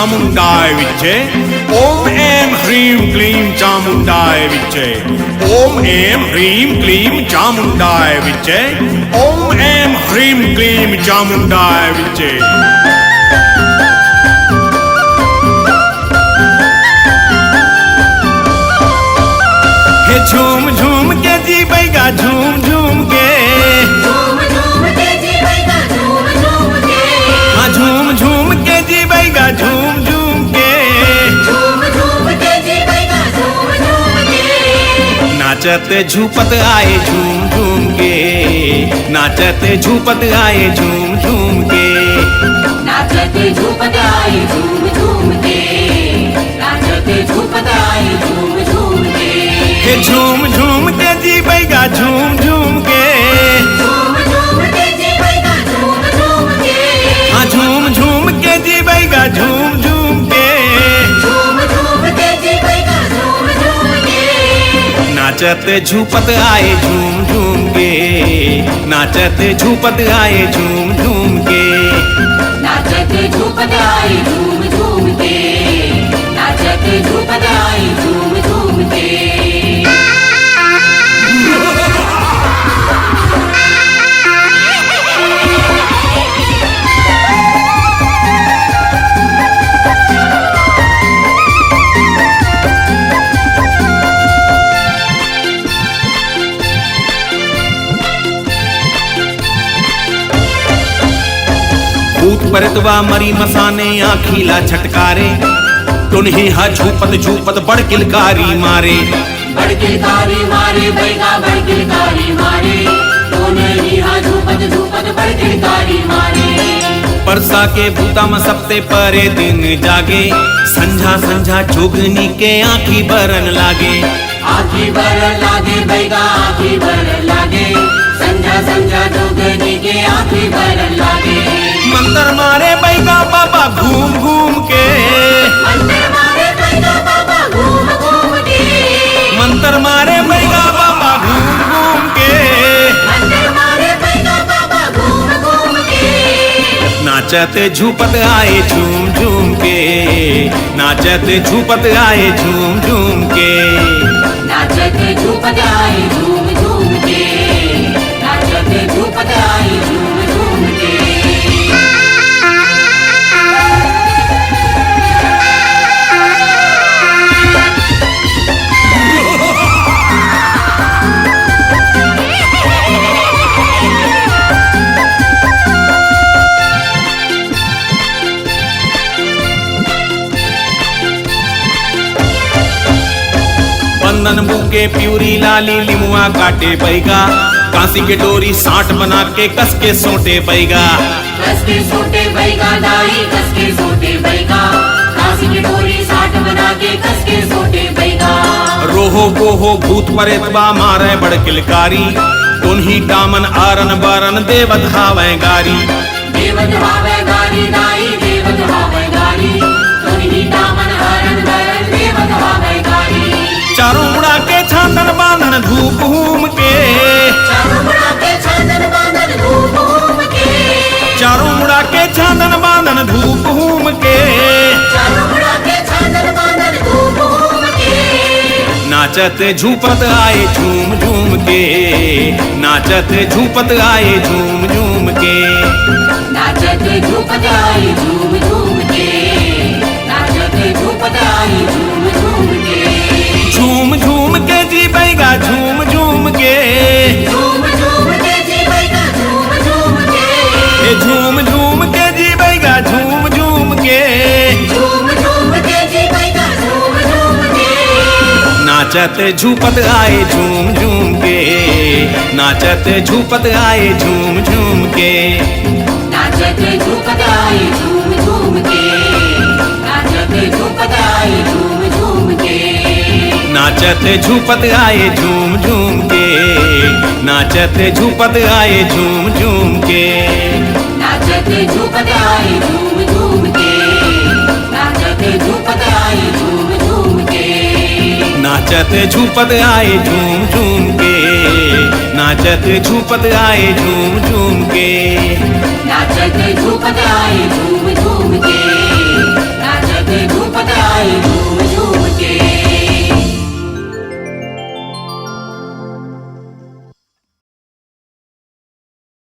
चामुंडाय विच्चे। ओम ऐं ह्रीं क्लीं चामुंडाय विच्चे। ओम ऐं ह्रीं क्लीं चामुंडाय विच्चे। ओम ऐं ह्रीं क्लीं चामुंडाय विच्चे। हे झूम झूम के जी बैगा झूम झूम के। झूम झूम के जी बैगा झूम झूम के। हाँ झूम झूम के जी बैगा झूम झूम के। झूम झूम के जी बैगा झूम झूम के। नाचत झूपत आए झूम झूम के। नाचत झूपत आए झूम झूम के। नाचते झूमते आए झूम झूम के। नाचते झूमते आए झूम झूम के। हे झूम झूम के जी बैगा झूम झूम के। झूम झूम के जी बैगा झूम झूम के। हाँ झूम झूम के जी बैगा झूम झूम के। झूम झूम के जी बैगा झूम झूम के। नाचत झूपत आए झूम झूम के। नाचत झूपत आए झूम झूम के। नाचते झूमते आए झूम झूम के। नाचते झूमते आए झूम झूम के। भूत परतवा मरी मसाने आखीला छटकारे। टुन्ही हा झूपत झूपत बड़ किलकारी मारे। बड़ किलकारी मारे बैगा बड़ किलकारी मारे। दोनों ही हा झूपत झूपत बड़ किलकारी मारे। परसा के भूता में सबते परे दिन जागे। संझा संझा जोगनी के आँखी बरन लागे। आँखी बरन लागे बैगा आँखी बरन लागे। संझा संझा जोगनी के आँखी बरन लागे। मंतर मारे बैगा बाबा घूम घूम के। मंदिर मारे बैगा बाबा घूम घूम के। मंतर मारे बैगा बाबा घूम घूम के। मंदिर मारे बैगा बाबा घूम घूम के। नाचत झूपत आए झूम झूम के। नाचत झूपत आए झूम झूम के। नाचते झूमते आए झूम झूम के। नाचते झूमते आए झूम झूम के। बंधन बुके प्यूरी लाली लिमुआ काटे बैगा। कांसी के डोरी साठ बना के कस के सोटे बैगा। कस के सोटे बैगा दाई कस के सोटे बैगा। काशी की डोरी साठ बना के कस के सोटे बैगा। रोहो गोहो भूत परेतवा मारे बड़ किलकारी। तुन्ही दामन आरन बारन देवत हावे गारी। देवत हावे गारी दाई देवत हावे गारी। तुन्ही दामन हरण हरण देवत हावे गारी। चारों मुड़ा के छातन बांधन धूप हूम के। चारों मुड़ा के छातन बांधन धूप हूम के। चारों मुड़ा के छातन बांधन धूप हूम के। चारों मुड़ा के छातन बांधन धूप हूम के। नाचत झूपत आए झूम झूम के। नाचत झूपत आए झूम झूम के। नाचते झूमते आए झूम झूम के। नाचते झूमते आए झूम झूम के। झूम झूम के जी बैगा झूम झूम के। झूम झूम के जी बैगा झूम झूम के। हे झूम झूम के जी बैगा झूम झूम के। झूम झूम के जी बैगा झूम झूम के। नाचत झूपत आए झूम झूम के। नाचत झूपत आए झूम झूम के। नाचते झूमते आए झूम झूम के। नाचते झूमते आए झूम झूम के। नाचत झूपत आए झूम झूम के। नाचत झूपत आए झूम झूम के। नाचते झूमते आए झूम झूम के। नाचते झूमते आए झूम झूम के। नाचत झूपत आए झूम झूम के। नाचत झूपत आए झूम झूम के। नाचते झूमते आए झूम